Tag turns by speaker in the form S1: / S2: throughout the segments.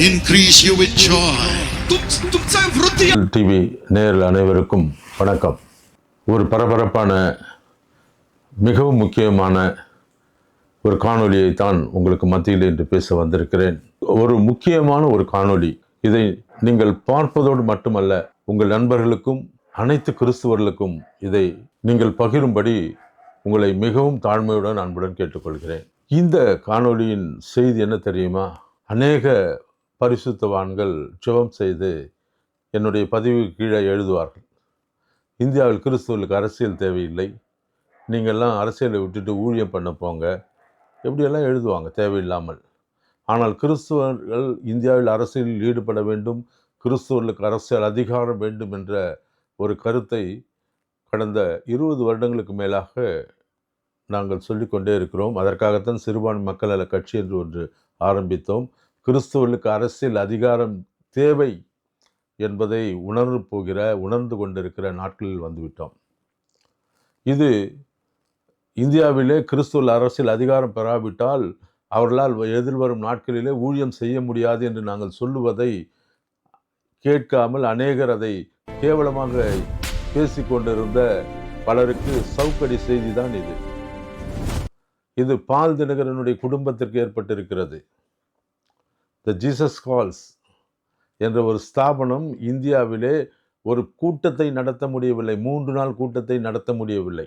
S1: increase you with joy.
S2: TV நேயர்கள் அனைவருக்கும் வணக்கம். ஒரு பரபரப்பான மிகவும் முக்கியமான ஒரு காணொளியை தான் உங்களுக்கு மத்தியில் இன்று பேச வந்திருக்கிறேன். ஒரு முக்கியமான ஒரு காணொளி. இதை நீங்கள் பார்ப்பதோடு மட்டுமல்ல, உங்கள் நண்பர்களுக்கும் அனைத்து கிறிஸ்துவர்களுக்கும் இதை நீங்கள் பகிரும்படி உங்களை மிகவும் தாழ்மையுடன் அன்புடன் கேட்டுக்கொள்கிறேன். இந்த காணொளியின் செய்தி என்ன தெரியுமா? அநேக பரிசுத்தவான்கள் ஜெபம் செய்து என்னுடைய பதிவு கீழே எழுதுவார்கள், இந்தியாவில் கிறிஸ்துவர்களுக்கு அரசியல் தேவையில்லை, நீங்கள்லாம் அரசியலை விட்டுட்டு ஊழியம் பண்ண போங்க, எப்படியெல்லாம் எழுதுவாங்க தேவையில்லாமல். ஆனால் கிறிஸ்துவர்கள் இந்தியாவில் அரசியலில் ஈடுபட வேண்டும், கிறிஸ்துவர்களுக்கு அரசியல் அதிகாரம் வேண்டும் என்ற ஒரு கருத்தை கடந்த 20 வருடங்களுக்கு மேலாக நாங்கள் சொல்லிக்கொண்டே இருக்கிறோம். அதற்காகத்தான் சிறுபான்மை மக்கள் நல கட்சி என்று ஒன்று ஆரம்பித்தோம். கிறிஸ்துவர்களுக்கு அரசியல் அதிகாரம் தேவை என்பதை உணர்ந்து கொண்டிருக்கிற நாட்களில் வந்துவிட்டோம். இது இந்தியாவிலே கிறிஸ்துவ அரசியல் அதிகாரம் பெறாவிட்டால் அவர்களால் எதிர்வரும் நாட்களிலே ஊழியம் செய்ய முடியாது என்று நாங்கள் சொல்லுவதை கேட்காமல் அநேகர் அதை கேவலமாக பேசிக்கொண்டிருந்த பலருக்கு சவுக்கடி செய்தி தான் இது. இது பால் தினகரனுடைய குடும்பத்திற்கு ஏற்பட்டிருக்கிறது. த ஜீசஸ் கால்ஸ் என்ற ஒரு ஸ்தாபனம் இந்தியாவிலே ஒரு கூட்டத்தை நடத்த முடியவில்லை, 3 நாள் கூட்டத்தை நடத்த முடியவில்லை.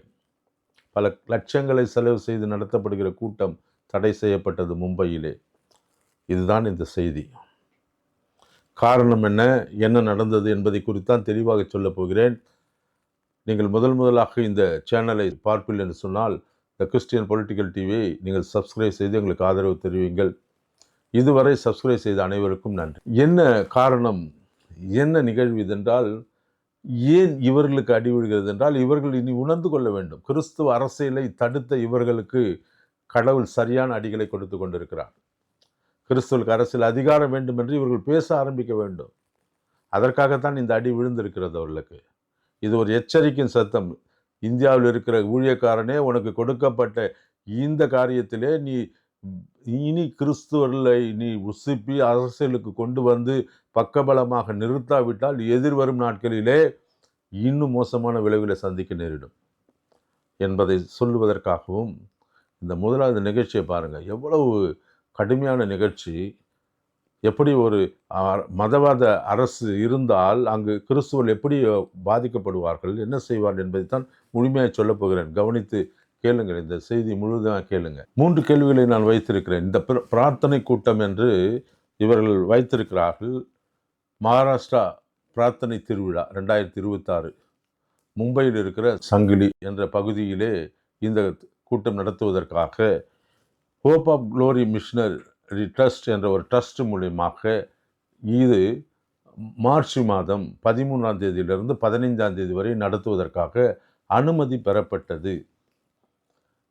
S2: பல லட்சங்களை செலவு செய்து நடத்தப்படுகிற கூட்டம் தடை செய்யப்பட்டது மும்பையிலே. இதுதான் இந்த செய்தி. காரணம் என்ன நடந்தது என்பதை குறித்தான் தெளிவாக சொல்லப் போகிறேன். நீங்கள் முதலாக இந்த சேனலை பார்ப்பீர்கள் என்று சொன்னால் த கிறிஸ்டியன் பொலிட்டிக்கல் டிவியை நீங்கள் சப்ஸ்கிரைப் செய்து எங்களுக்கு ஆதரவு தெரிவிங்கள். இதுவரை சப்ஸ்கிரைப் செய்த அனைவருக்கும் நன்றி. என்ன காரணம், என்ன நிகழ்வு இதென்றால், ஏன் இவர்களுக்கு அடி விழுகிறது என்றால், இவர்கள் இனி உணர்ந்து கொள்ள வேண்டும், கிறிஸ்துவ அரசியலை தடுத்த இவர்களுக்கு கடவுள் சரியான அடிகளை கொடுத்து கொண்டிருக்கிறார். கிறிஸ்துவுக்கு அரசியல் அதிகாரம் வேண்டும் என்று இவர்கள் பேச ஆரம்பிக்க வேண்டும். அதற்காகத்தான் இந்த அடி விழுந்திருக்கிறது அவர்களுக்கு. இது ஒரு எச்சரிக்கையின் சத்தம். இந்தியாவில் இருக்கிற ஊழியக்காரனே, உனக்கு கொடுக்கப்பட்ட இந்த காரியத்திலே நீ இனி கிறிஸ்துவர்களை நீ உசுப்பி அரசியலுக்கு கொண்டு வந்து பக்கபலமாக நிறுத்தாவிட்டால் எதிர்வரும் நாட்களிலே இன்னும் மோசமான விளைவுகளை சந்திக்க நேரிடும் என்பதை சொல்லுவதற்காகவும் இந்த முதலாவது நிகழ்ச்சியை பாருங்கள். எவ்வளவு கடுமையான நிகழ்ச்சி. எப்படி ஒரு மதவாத அரசு இருந்தால் அங்கு கிறிஸ்துவர்கள் எப்படி பாதிக்கப்படுவார்கள், என்ன செய்வார்கள் என்பதைத்தான் முழுமையாக சொல்லப் போகிறேன். கவனித்து கேளுங்கள், இந்த செய்தி முழுவதுமாக கேளுங்கள். 3 கேள்விகளை நான் வைத்திருக்கிறேன். இந்த பிரார்த்தனை கூட்டம் என்று இவர்கள் வைத்திருக்கிறார்கள். மகாராஷ்டிரா பிரார்த்தனை திருவிழா 2026 மும்பையில் இருக்கிற சங்கிலி என்ற பகுதியிலே இந்த கூட்டம் நடத்துவதற்காக hope of glory missionary trust என்ற ஒரு ட்ரஸ்ட் மூலியமாக இது மார்ச் மாதம் 13ஆம் தேதியிலிருந்து 15ஆம் தேதி வரை நடத்துவதற்காக அனுமதி பெறப்பட்டது.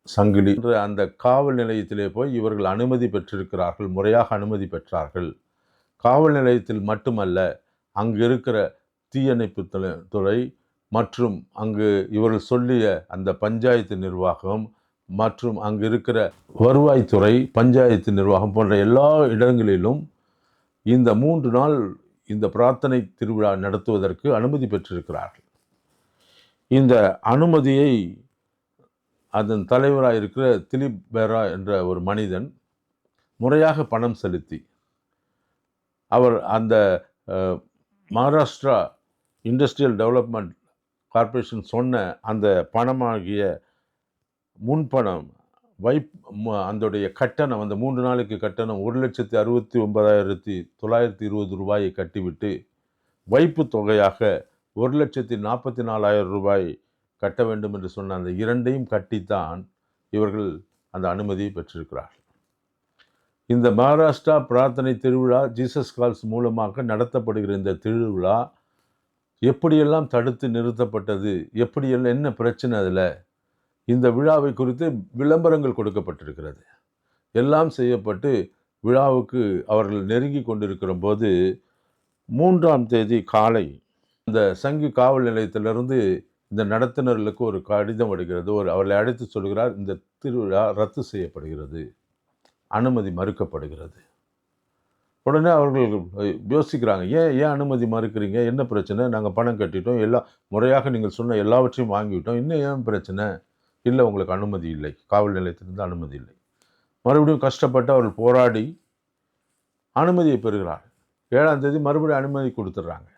S2: சங்கிலி என்ற அந்த காவல் நிலையத்திலே போய் இவர்கள் அனுமதி பெற்றிருக்கிறார்கள், முறையாக அனுமதி பெற்றார்கள். காவல் நிலையத்தில் மட்டுமல்ல, அங்கு இருக்கிற தீயணைப்பு துறை மற்றும் அங்கு இவர்கள் சொல்லிய அந்த பஞ்சாயத்து நிர்வாகம் மற்றும் அங்கு இருக்கிற வருவாய்த்துறை, பஞ்சாயத்து நிர்வாகம் போன்ற எல்லா இடங்களிலும் இந்த 3 நாள் இந்த பிரார்த்தனை திருவிழா நடத்துவதற்கு அனுமதி பெற்றிருக்கிறார்கள். இந்த அனுமதியை அதன் தலைவராக இருக்கிற திலீப் பேரா என்ற ஒரு மனிதன் முறையாக பணம் செலுத்தி, அவர் அந்த மகாராஷ்டிரா இண்டஸ்ட்ரியல் டெவலப்மெண்ட் கார்ப்பரேஷன் சொன்ன அந்த பணமாகிய முன்பணம் அதோடைய கட்டணம், அந்த 3 நாளைக்கு கட்டணம் 1,69,920 ரூபாயை கட்டிவிட்டு வைப்பு தொகையாக 1,44,000 ரூபாய் கட்ட வேண்டும் என்று சொன்ன அந்த 2ஐயும் கட்டித்தான் இவர்கள் அந்த அனுமதியை பெற்றிருக்கிறார்கள். இந்த மகாராஷ்டிரா பிரார்த்தனை திருவிழா ஜீசஸ் கால்ஸ் மூலமாக நடத்தப்படுகிற இந்த திருவிழா எப்படியெல்லாம் தடுத்து நிறுத்தப்பட்டது, எப்படியெல்லாம் என்ன பிரச்சனை, அதில் இந்த விழாவை குறித்து விளம்பரங்கள் கொடுக்கப்பட்டிருக்கிறது. எல்லாம் செய்யப்பட்டு விழாவுக்கு அவர்கள் நெருங்கி கொண்டிருக்கிற போது 3ஆம் தேதி காலை இந்த சங்கி காவல் நிலையத்திலிருந்து இந்த நடத்துனர்களுக்கு ஒரு கடிதம் வருகிறது. அவர்களை அழைத்து சொல்கிறார், இந்த திருவிழா ரத்து செய்யப்படுகிறது, அனுமதி மறுக்கப்படுகிறது. உடனே அவர்கள் யோசிக்கிறாங்க, ஏன் ஏன் அனுமதி மறுக்கிறீங்க, என்ன பிரச்சனை, நாங்கள் பணம் கட்டிட்டோம், எல்லாம் முறையாக நீங்கள் சொன்ன எல்லாவற்றையும் வாங்கிவிட்டோம், இன்னும் ஏன் பிரச்சனை, இல்லை உங்களுக்கு அனுமதி இல்லை, காவல் நிலையத்திலிருந்து அனுமதி இல்லை. மறுபடியும் கஷ்டப்பட்டு அவர்கள் போராடி அனுமதியை பெறுகிறார். 7ஆம் தேதி மறுபடியும் அனுமதி கொடுத்துட்றாங்க.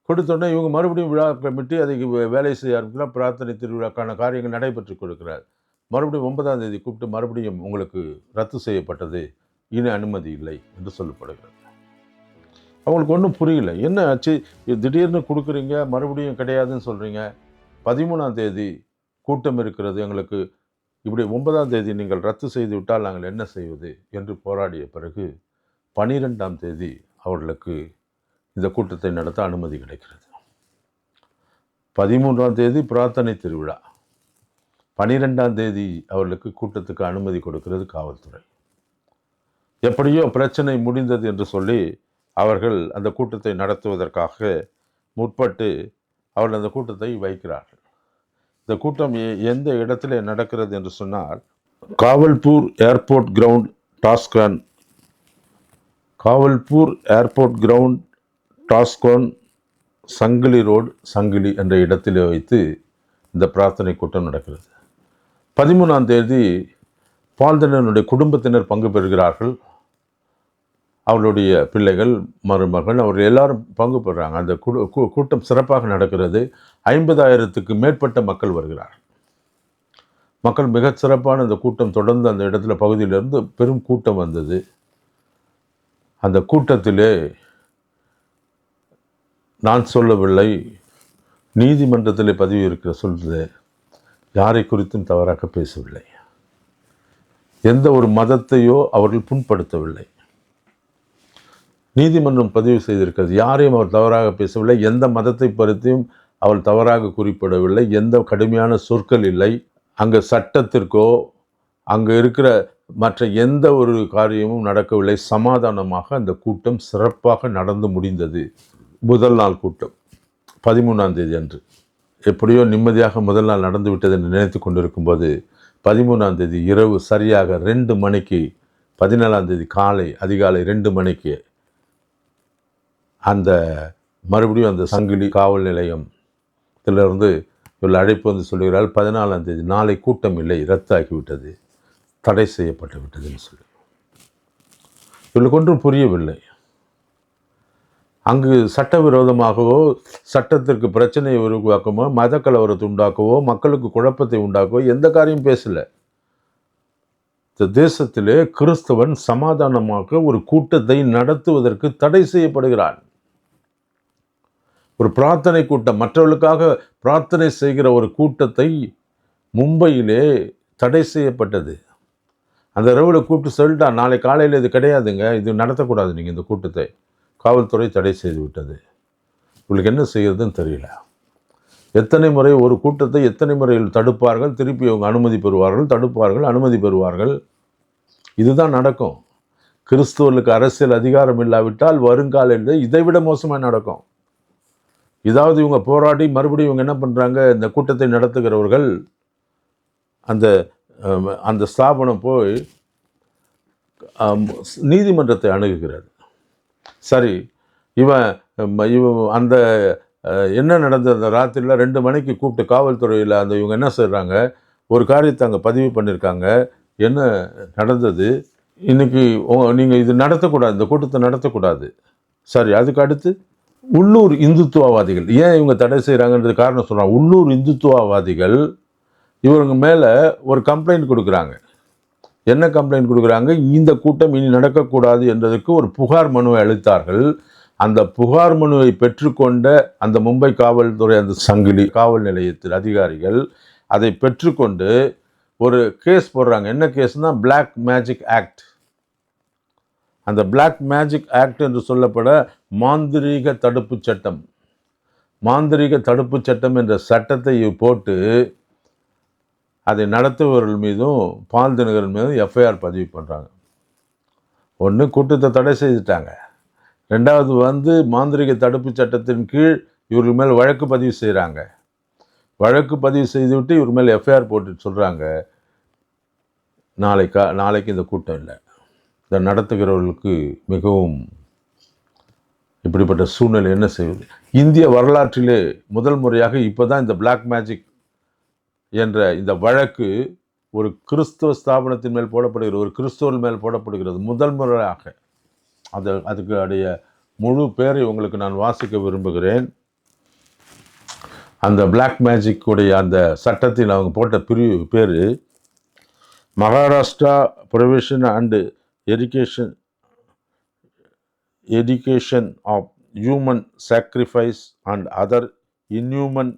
S2: கொடுத்தோடனே இவங்க மறுபடியும் விழா கமிட்டி அதுக்கு வேலை செய்ய ஆரம்பிக்கலாம். பிரார்த்தனை திருவிழாக்கான காரியங்கள் நடைபெற்று கொடுக்கிறார். மறுபடியும் 9ஆம் தேதி கூப்பிட்டு மறுபடியும் உங்களுக்கு ரத்து செய்யப்பட்டது, இனி அனுமதி இல்லை என்று சொல்லப்படுகிறது. அவங்களுக்கு ஒன்றும் புரியல, என்ன ஆச்சு, திடீர்னு கொடுக்குறீங்க, மறுபடியும் கிடையாதுன்னு சொல்கிறீங்க, 13ஆம் தேதி கூட்டம் இருக்கிறது எங்களுக்கு, இப்படி 9ஆம் தேதி நீங்கள் ரத்து செய்து விட்டால் நாங்கள் என்ன செய்வது என்று போராடிய பிறகு 12ஆம் தேதி அவர்களுக்கு இந்த கூட்டத்தை நடத்த அனுமதி கிடைக்கிறது. 13ஆம் தேதி பிரார்த்தனை திருவிழா, 12ஆம் தேதி அவர்களுக்கு கூட்டத்துக்கு அனுமதி கொடுக்கிறது காவல்துறை. எப்படியோ பிரச்சனை முடிந்தது என்று சொல்லி அவர்கள் அந்த கூட்டத்தை நடத்துவதற்காக முற்பட்டு அவர்கள் அந்த கூட்டத்தை வைக்கிறார்கள். இந்த கூட்டம் எந்த இடத்துல நடக்கிறது என்று சொன்னால், காவல்பூர் ஏர்போர்ட் கிரவுண்ட் டாஸ்கான், காவல்பூர் ஏர்போர்ட் கிரவுண்ட் டாஸ்கான் சங்கிலி ரோடு, சங்கிலி என்ற இடத்திலே வைத்து இந்த பிரார்த்தனை கூட்டம் நடக்கிறது. 13ஆம் தேதி பால்தனனுடைய குடும்பத்தினர் பங்கு பெறுகிறார்கள். அவளுடைய பிள்ளைகள், மருமகள், அவர்கள் எல்லாரும் பங்கு பெறுறாங்க. அந்த கூட்டம் சிறப்பாக நடக்கிறது. 50,000க்கு மேற்பட்ட மக்கள் வருகிறார்கள். மக்கள் மிகச் சிறப்பான அந்த கூட்டம் தொடர்ந்து அந்த இடத்துல பகுதியிலிருந்து பெரும் கூட்டம் வந்தது. அந்த கூட்டத்திலே நான் சொல்லவில்லை, நீதிமன்றத்தில் பதிவு இருக்கிற சொல்றது, யாரை குறித்தும் தவறாக பேசவில்லை, எந்த ஒரு மதத்தையோ அவர்கள் புண்படுத்தவில்லை. நீதிமன்றம் பதிவு செய்திருக்கிறது, யாரையும் அவர் தவறாக பேசவில்லை, எந்த மதத்தை பற்றியும் அவள் தவறாக குறிப்பிடவில்லை, எந்த கடுமையான சொற்கள் இல்லை. அங்கே சட்டத்திற்கோ அங்கே இருக்கிற மற்ற எந்த ஒரு காரியமும் நடக்கவில்லை. சமாதானமாக அந்த கூட்டம் சிறப்பாக நடந்து முடிந்தது. முதல் நாள் கூட்டம் 13ஆம் தேதி அன்று எப்படியோ நிம்மதியாக முதல் நாள் நடந்து விட்டது என்று நினைத்து கொண்டிருக்கும்போது 13ஆம் தேதி இரவு சரியாக 2 மணிக்கு, 17ஆம் தேதி அதிகாலை 2 மணிக்கு அந்த மறுபடியும் அந்த சங்கிலி காவல் நிலையத்திலிருந்து இவள் அழைப்பு வந்து சொல்கிறாள், 14ஆம் தேதி நாளை கூட்டம் இல்லை, ரத்தாகிவிட்டது, தடை செய்யப்பட்டு விட்டதுன்னு சொல்லி. இவளுக்கு ஒன்றும் புரியவில்லை. அங்கு சட்டவிரோதமாகவோ சட்டத்திற்கு பிரச்சனையை உருவாக்கவோ மத கலவரத்தை உண்டாக்கவோ மக்களுக்கு குழப்பத்தை உண்டாக்கவோ எந்த காரியம் பேசலை. இந்த தேசத்திலே கிறிஸ்தவன் சமாதானமாக ஒரு கூட்டத்தை நடத்துவதற்கு தடை செய்யப்படுகிறான். ஒரு பிரார்த்தனை கூட்டம், மற்றவர்களுக்காக பிரார்த்தனை செய்கிற ஒரு கூட்டத்தை மும்பையிலே தடை செய்யப்பட்டது. அந்த இரவில் கூப்பிட்டு சொல்லிட்டான், நாளை காலையில் இது கிடையாதுங்க, இது நடத்தக்கூடாது, நீங்கள் இந்த கூட்டத்தை காவல்துறை தடை செய்து விட்டது. உங்களுக்கு என்ன செய்யறதுன்னு தெரியல. எத்தனை முறை ஒரு கூட்டத்தை எத்தனை முறையில் தடுப்பார்கள், திருப்பி அவங்க அனுமதி பெறுவார்கள், தடுப்பார்கள், அனுமதி பெறுவார்கள். இதுதான் நடக்கும். கிறிஸ்துவர்களுக்கு அரசியல் அதிகாரம் இல்லாவிட்டால் வருங்காலையில் இதைவிட மோசமாக நடக்கும். இதாவது இவங்க போராடி மறுபடியும் இவங்க என்ன பண்ணுறாங்க, இந்த கூட்டத்தை நடத்துகிறவர்கள் அந்த அந்த ஸ்தாபனம் போய் நீதிமன்றத்தை அணுகுகிறது. சரி, இவன் அந்த என்ன நடந்தது, அந்த ராத்திரியில் 2 மணிக்கு கூப்பிட்டு காவல்துறையில் அந்த இவங்க என்ன செய்கிறாங்க, ஒரு காரியத்தை அங்கே பதிவு பண்ணியிருக்காங்க, என்ன நடந்தது, இன்றைக்கி நீங்கள் இது நடத்தக்கூடாது, இந்த கூட்டத்தை நடத்தக்கூடாது. சரி, அதுக்கு அடுத்து உள்ளூர் இந்துத்துவவாதிகள், ஏன் இவங்க தடை செய்கிறாங்கன்றது காரணம் சொல்கிறாங்க. உள்ளூர் இந்துத்துவவாதிகள் இவங்க மேலே ஒரு கம்ப்ளைண்ட் கொடுக்குறாங்க. என்ன கம்ப்ளைண்ட் கொடுக்குறாங்க, இந்த கூட்டம் இனி நடக்கக்கூடாது என்றதுக்கு ஒரு புகார் மனுவை அளித்தார்கள். அந்த புகார் மனுவை பெற்றுக்கொண்ட அந்த மும்பை காவல்துறை அந்த சங்கிலி காவல் நிலையத்தில் அதிகாரிகள் அதை பெற்றுக்கொண்டு ஒரு கேஸ் போடுறாங்க. என்ன கேஸ்னா, பிளாக் மேஜிக் ஆக்ட். அந்த பிளாக் மேஜிக் ஆக்ட் என்று சொல்லப்பட மாந்திரீக தடுப்பு சட்டம், மாந்திரீக தடுப்பு சட்டம் என்ற சட்டத்தை போட்டு அதை நடத்துபவர்கள் மீதும் பால் தினகரன் மீதும் எஃப்ஐஆர் பதிவு பண்ணுறாங்க. ஒன்று, கூட்டத்தை தடை செய்துட்டாங்க. 2வது மாந்திரிக தடுப்பு சட்டத்தின் கீழ் இவர்கள் மேல் வழக்கு பதிவு செய்கிறாங்க. வழக்கு பதிவு செய்துவிட்டு இவர் மேல் எஃப்ஐஆர் போட்டு சொல்கிறாங்க, நாளைக்கு இந்த கூட்டம் இல்லை. இதை நடத்துகிறவர்களுக்கு மிகவும் இப்படிப்பட்ட சூழ்நிலை என்ன செய்வது? இந்திய வரலாற்றிலே முதல் முறையாக இப்போ தான் இந்த பிளாக் மேஜிக் என்ற இந்த வழக்கு ஒரு கிறிஸ்துவ ஸ்தாபனத்தின் மேல் போடப்படுகிறது, ஒரு கிறிஸ்துவர் மேல் போடப்படுகிறது முதல் முறையாக. அதுக்கு உடைய முழு பேரை உங்களுக்கு நான் வாசிக்க விரும்புகிறேன். அந்த பிளாக் மேஜிக் உடைய அந்த சட்டத்தில் அவங்க போட்ட பிரிவு பேர் Maharashtra provision and education of human sacrifice and other inhuman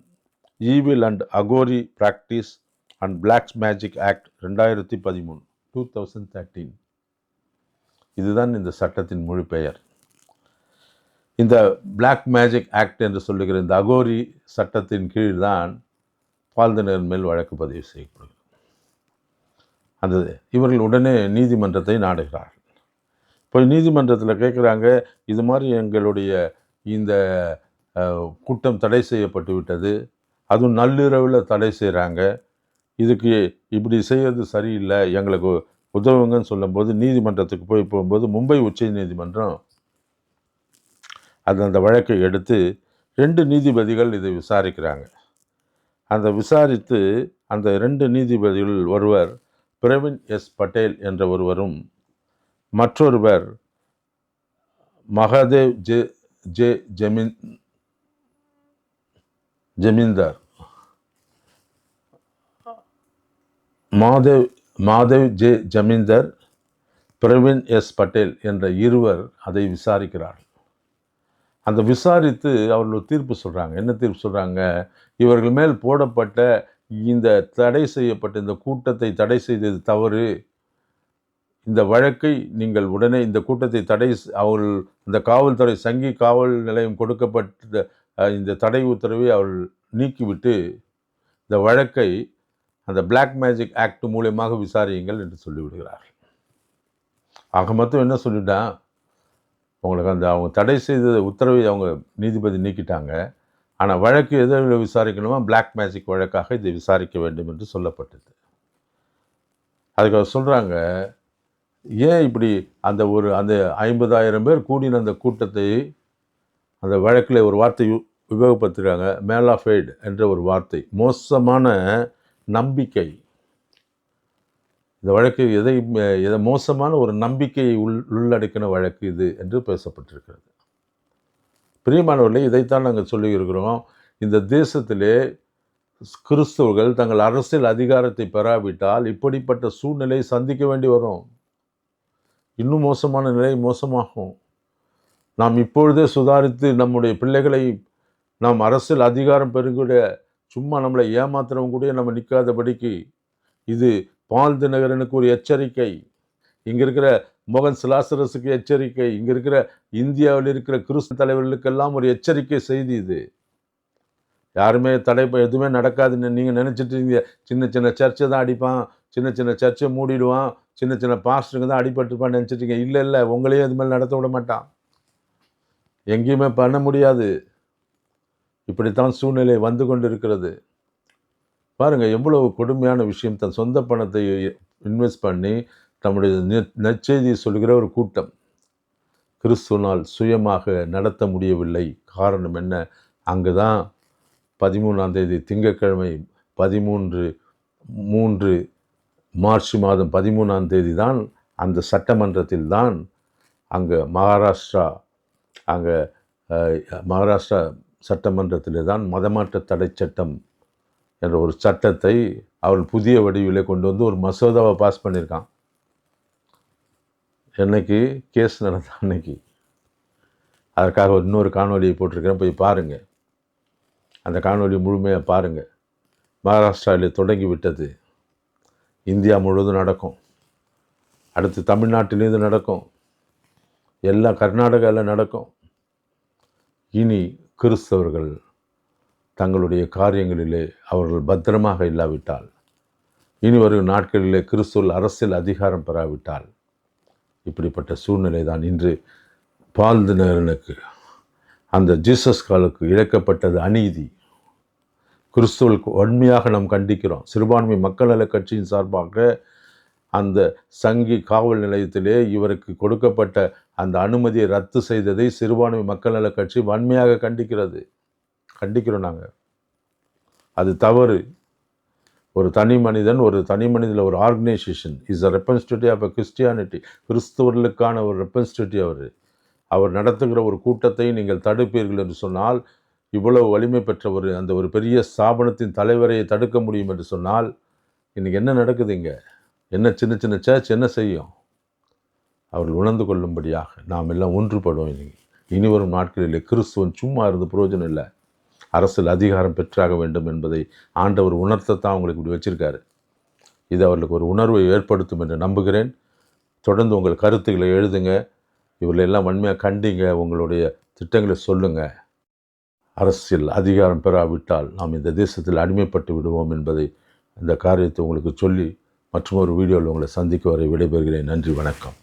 S2: evil and Aghori practice and black magic act 2013. இதுதான் இந்த சட்டத்தின் முழு பெயர். இந்த பிளாக் மேஜிக் ஆக்ட் என்று சொல்லுகிற இந்த அகோரி சட்டத்தின் கீழ் தான் பால்தினர் மேல் வழக்கு பதிவு செய்யப்படுகிறது. இவர்கள் உடனே நீதிமன்றத்தை நாடுகிறார்கள். இப்போ நீதிமன்றத்தில் கேட்குறாங்க, இது மாதிரி எங்களுடைய இந்த கூட்டம் தடை செய்யப்பட்டு விட்டது, அதுவும் நள்ளிரவில் தடை செய்கிறாங்க, இதுக்கு இப்படி செய்கிறது சரியில்லை, எங்களுக்கு உதவுங்கன்னு சொல்லும்போது நீதிமன்றத்துக்கு போகும்போது மும்பை உச்ச நீதிமன்றம் அந்த வழக்கை எடுத்து 2 நீதிபதிகள் இதை விசாரிக்கிறாங்க. விசாரித்து அந்த 2 நீதிபதிகள் ஒருவர் பிரவீன் எஸ் பட்டேல் என்ற ஒருவரும் மற்றொருவர் மகாதேவ் ஜே ஜமீன்தார் மாதேவ் ஜே ஜமீன்தார், பிரவீன் எஸ் பட்டேல் என்ற இருவர் அதை விசாரிக்கிறார்கள். விசாரித்து அவர்கள் தீர்ப்பு சொல்கிறாங்க. என்ன தீர்ப்பு சொல்கிறாங்க? இவர்கள் மேல் போடப்பட்ட இந்த தடை செய்யப்பட்ட இந்த கூட்டத்தை தடை செய்தது தவறு. இந்த வழக்கை நீங்கள் உடனே இந்த கூட்டத்தை அவர்கள் இந்த காவல்துறை சங்கி காவல் நிலையம் கொடுக்கப்பட்ட இந்த தடை உத்தரவை அவர்கள் நீக்கிவிட்டு இந்த வழக்கை அந்த பிளாக் மேஜிக் ஆக்ட் மூலமாக விசாரியுங்கள் என்று சொல்லிவிடுகிறார்கள். ஆக மொத்தம் என்ன சொல்லிட்டான், உங்களுக்கு அவங்க தடை செய்த உத்தரவை அவங்க நீதிபதி நீக்கிட்டாங்க, ஆனால் வழக்கு எதில் விசாரிக்கணுமா, பிளாக் மேஜிக் வழக்காக இதை விசாரிக்க வேண்டும் என்று சொல்லப்பட்டது. அதுக்கு அவர் சொல்கிறாங்க, ஏன் இப்படி அந்த 50,000 பேர் கூடின அந்த கூட்டத்தை அந்த வழக்கில் ஒரு வார்த்தை உபயோகப்படுத்துகிறாங்க, மேலாஃபைடு என்ற ஒரு வார்த்தை, மோசமான நம்பிக்கை. இந்த வழக்கு எதை மோசமான ஒரு நம்பிக்கையை உள்ளடக்கின வழக்கு இது என்று பேசப்பட்டிருக்கிறது. பிரியமானவர்களே, இதைத்தான் நாங்கள் சொல்லியிருக்கிறோம். இந்த தேசத்திலே கிறிஸ்தவர்கள் தங்கள் அரசியல் அதிகாரத்தை பெறாவிட்டால் இப்படிப்பட்ட சூழ்நிலையை சந்திக்க வேண்டி வரும். இன்னும் மோசமான நிலை மோசமாகும். நாம் இப்பொழுதே சுதாரித்து நம்முடைய பிள்ளைகளை நாம் அரசியல் அதிகாரம் பெருகிட சும்மா நம்மளை ஏமாத்துறவங்க கூட நம்ம நிற்காதபடிக்கு இது பால் தினகரனுக்கு ஒரு எச்சரிக்கை, இங்கே இருக்கிற மோகன் சிலாசரஸுக்கு எச்சரிக்கை, இங்கே இருக்கிற இந்தியாவில் இருக்கிற கிறிஸ்து தலைவர்களுக்கெல்லாம் ஒரு எச்சரிக்கை செய்தி இது. யாருமே எதுவுமே நடக்காதுன்னு நீங்கள் நினச்சிட்டு சின்ன சின்ன சர்ச்சை தான் அடிப்பான், சின்ன சின்ன சர்ச்சை மூடிடுவான், சின்ன சின்ன பாஸ்டருங்க தான் அடிபட்டுருப்பான்னு நினச்சிட்டீங்க. இல்லை, உங்களையும் இது மேலே நடத்த விட மாட்டான், எங்கேயுமே பண்ண முடியாது. இப்படித்தான் சூழ்நிலை வந்து கொண்டு இருக்கிறது. பாருங்கள், எவ்வளவு கொடுமையான விஷயம். தன் சொந்த பணத்தை இன்வெஸ்ட் பண்ணி நம்முடைய நற்செய்தியை சொல்கிற ஒரு கூட்டம் கிறிஸ்துவனால் சுயமாக நடத்த முடியவில்லை. காரணம் என்ன? அங்கு தான் 13ஆம் தேதி திங்கட்கிழமை 13 மார்ச் மாதம் 13ஆம் தேதி தான் அந்த சட்டமன்றத்தில் தான் அங்கே மகாராஷ்டிரா சட்டமன்றத்திலே தான் மதமாற்ற தடை சட்டம் என்ற ஒரு சட்டத்தை அவள் புதிய வடிவிலே கொண்டு வந்து ஒரு மசோதாவை பாஸ் பண்ணியிருக்கான். என்னைக்கு கேஸ் நடந்த அன்னைக்கு. அதற்காக இன்னொரு காணொலியை போட்டிருக்கிறேன், போய் பாருங்கள். அந்த காணொலி முழுமையாக பாருங்கள். மகாராஷ்டிராவில் தொடங்கி விட்டது, இந்தியா முழுவதும் நடக்கும், அடுத்து தமிழ்நாட்டிலேருந்து நடக்கும், எல்லாம் கர்நாடகாவில் நடக்கும். இனி கிறிஸ்தவர்கள் தங்களுடைய காரியங்களிலே அவர்கள் பத்திரமாக இல்லாவிட்டால், இனி வரும் நாட்களிலே கிறிஸ்துவ அரசியல் அதிகாரம் பெறாவிட்டால் இப்படிப்பட்ட சூழ்நிலை தான் இன்று பால் தினகரனுக்கு அந்த ஜீசஸ் காலுக்கு இழைக்கப்பட்டது அநீதி. கிறிஸ்துவர்களுக்கு வன்மையாக நாம் கண்டிக்கிறோம். சிறுபான்மை மக்கள் நல கட்சியின் சார்பாக அந்த சங்கி காவல் நிலையத்திலே இவருக்கு கொடுக்கப்பட்ட அந்த அனுமதியை ரத்து செய்ததை சிறுபான்மை மக்கள் நல கட்சி வன்மையாக கண்டிக்கிறோம் நாங்கள். அது தவறு. ஒரு தனி மனிதனில் ஒரு organisation is a representative of a Christianity, கிறிஸ்தவர்களுக்கான ஒரு ரெப்ரசன்டேட்டிவ். அவர் நடத்துகிற ஒரு கூட்டத்தை நீங்கள் தடுப்பீர்கள் என்று சொன்னால், இவ்வளவு வலிமை பெற்ற அந்த ஒரு பெரிய ஸ்தாபனத்தின் தலைவரை தடுக்க முடியும் என்று சொன்னால், இன்றைக்கி என்ன நடக்குது? இங்கே என்ன சின்ன சின்ன சர்ச் என்ன செய்யும்? அவர்கள் உணர்ந்து கொள்ளும்படியாக நாம் எல்லாம் ஒன்றுபடுவோம். இனி வரும் நாட்களில் கிறிஸ்துவன் சும்மா இருந்து பிரயோஜனம் இல்லை. அரசியல் அதிகாரம் பெற்றாக வேண்டும் என்பதை ஆண்டவர் உணர்த்தத்தான் அவங்களுக்கு இப்படி வச்சிருக்காரு. இது அவர்களுக்கு ஒரு உணர்வை ஏற்படுத்தும் என்று நம்புகிறேன். தொடர்ந்து உங்கள் கருத்துக்களை எழுதுங்க. இவர்களெல்லாம் வன்மையாக கண்டிங்க. உங்களுடைய திட்டங்களை சொல்லுங்கள். அரசியல் அதிகாரம் பெறாவிட்டால் நாம் இந்த தேசத்தில் அடிமைப்பட்டு விடுவோம் என்பதை, இந்த காரியத்தை உங்களுக்கு சொல்லி மற்றொரு வீடியோவில் உங்களை சந்திக்க வரை விடைபெறுகிறேன். நன்றி, வணக்கம்.